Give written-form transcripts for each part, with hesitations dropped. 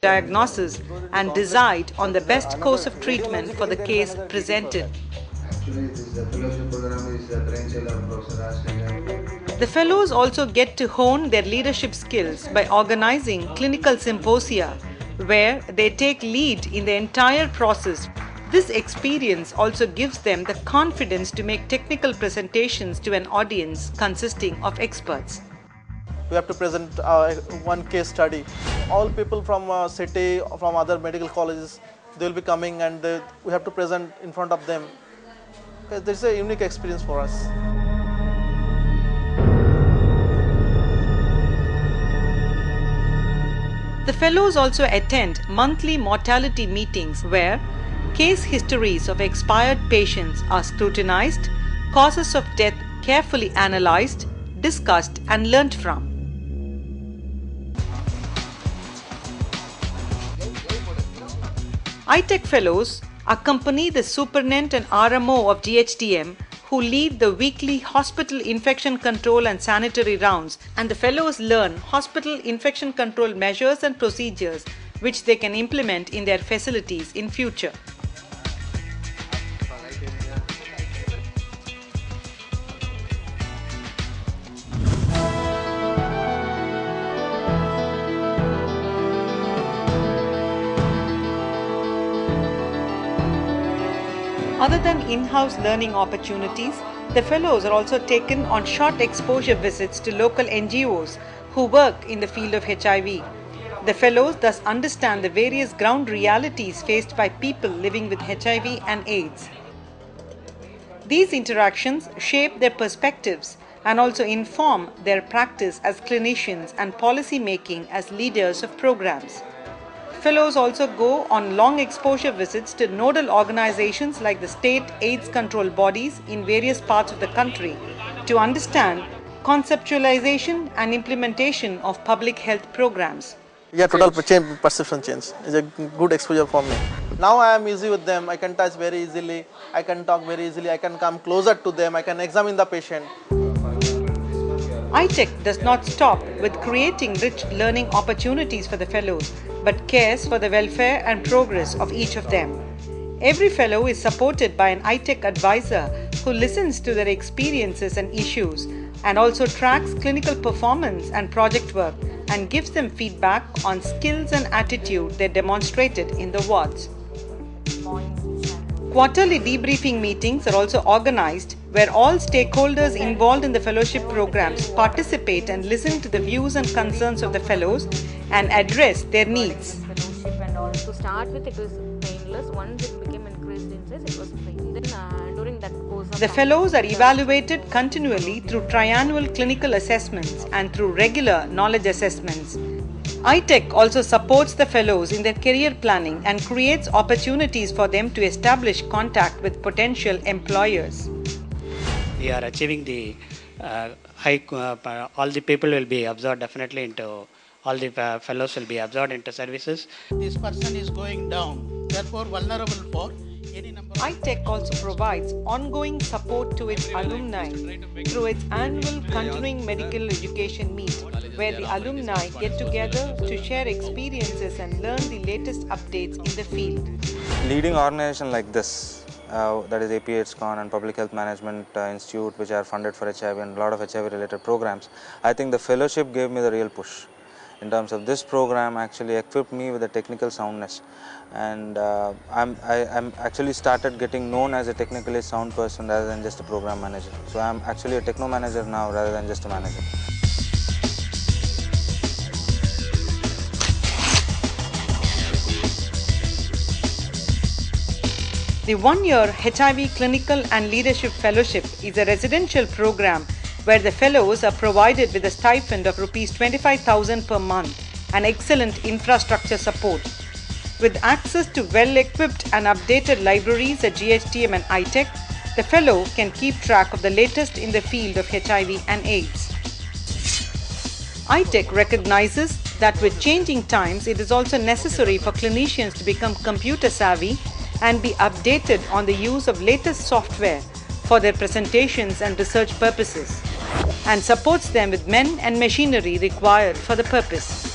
diagnosis and decide on the best course of treatment for the case presented. Actually, this fellowship program is trained Professor Raj. The fellows also get to hone their leadership skills by organizing clinical symposia where they take lead in the entire process. This experience also gives them the confidence to make technical presentations to an audience consisting of experts. We have to present one case study. All people from city, from other medical colleges, they will be coming and we have to present in front of them. This is a unique experience for us. The fellows also attend monthly mortality meetings where case histories of expired patients are scrutinized, causes of death carefully analyzed, discussed and learnt from. iTech Fellows accompany the Superintendent and RMO of GHTM who lead the weekly hospital infection control and sanitary rounds, and the fellows learn hospital infection control measures and procedures which they can implement in their facilities in future. Other than in-house learning opportunities, the fellows are also taken on short exposure visits to local NGOs who work in the field of HIV. The fellows thus understand the various ground realities faced by people living with HIV and AIDS. These interactions shape their perspectives and also inform their practice as clinicians and policy making as leaders of programs. Fellows also go on long exposure visits to nodal organizations like the state AIDS control bodies in various parts of the country to understand conceptualization and implementation of public health programs. Yeah, total perception change is a good exposure for me. Now I am easy with them, I can touch very easily, I can talk very easily, I can come closer to them, I can examine the patient. iTech does not stop with creating rich learning opportunities for the fellows, but cares for the welfare and progress of each of them. Every fellow is supported by an iTech advisor who listens to their experiences and issues and also tracks clinical performance and project work and gives them feedback on skills and attitude they demonstrated in the wards. Quarterly debriefing meetings are also organized where all stakeholders involved in the fellowship programs participate and listen to the views and concerns of the fellows and address their needs. To start with, it was painless. Once it became increased in size, it was pain. Then during that course of the fellows are evaluated continually through triannual clinical assessments and through regular knowledge assessments. iTech also supports the fellows in their career planning and creates opportunities for them to establish contact with potential employers. We are achieving the high, all the people will be absorbed definitely into, all the fellows will be absorbed into services. This person is going down, therefore vulnerable for any number of... iTech also provides ongoing support to its alumni through its annual continuing medical education meet, where the alumni get together to share experiences and learn the latest updates in the field. Leading organization like this, that is AP-AIDS-CON and Public Health Management Institute, which are funded for HIV and a lot of HIV related programs, I think the fellowship gave me the real push. In terms of this program actually equipped me with a technical soundness, and I'm actually started getting known as a technically sound person rather than just a program manager. So I'm actually a techno manager now rather than just a manager. The one-year HIV Clinical and Leadership Fellowship is a residential program where the fellows are provided with a stipend of Rs 25,000 per month and excellent infrastructure support. With access to well-equipped and updated libraries at GHTM and iTech, the fellow can keep track of the latest in the field of HIV and AIDS. iTech recognizes that with changing times, it is also necessary for clinicians to become computer savvy and be updated on the use of latest software for their presentations and research purposes, and supports them with men and machinery required for the purpose.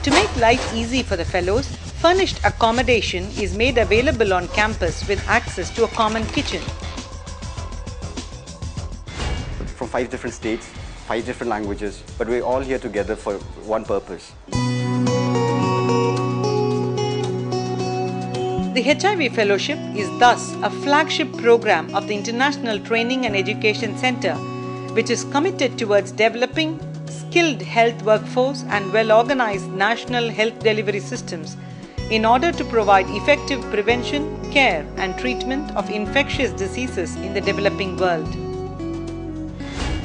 To make life easy for the fellows, furnished accommodation is made available on campus with access to a common kitchen. From 5 different states, 5 different languages, but we're all here together for one purpose. The HIV Fellowship is thus a flagship program of the International Training and Education Center, which is committed towards developing skilled health workforce and well-organized national health delivery systems in order to provide effective prevention, care and treatment of infectious diseases in the developing world.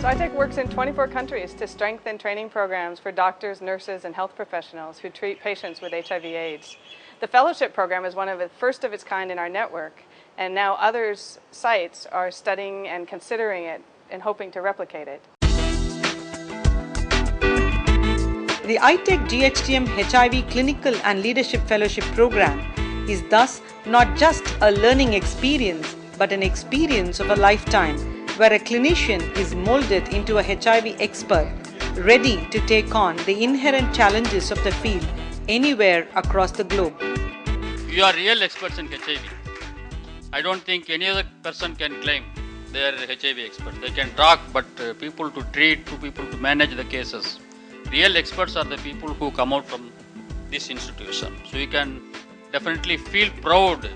SciTech works in 24 countries to strengthen training programs for doctors, nurses, and health professionals who treat patients with HIV/AIDS. The fellowship program is one of the first of its kind in our network, and now other sites are studying and considering it and hoping to replicate it. The iTech GHTM HIV Clinical and Leadership Fellowship Program is thus not just a learning experience, but an experience of a lifetime, where a clinician is molded into a HIV expert, ready to take on the inherent challenges of the field anywhere across the globe. You are real experts in HIV. I don't think any other person can claim they are HIV experts. They can talk, but people to treat, people to manage the cases. Real experts are the people who come out from this institution. So you can definitely feel proud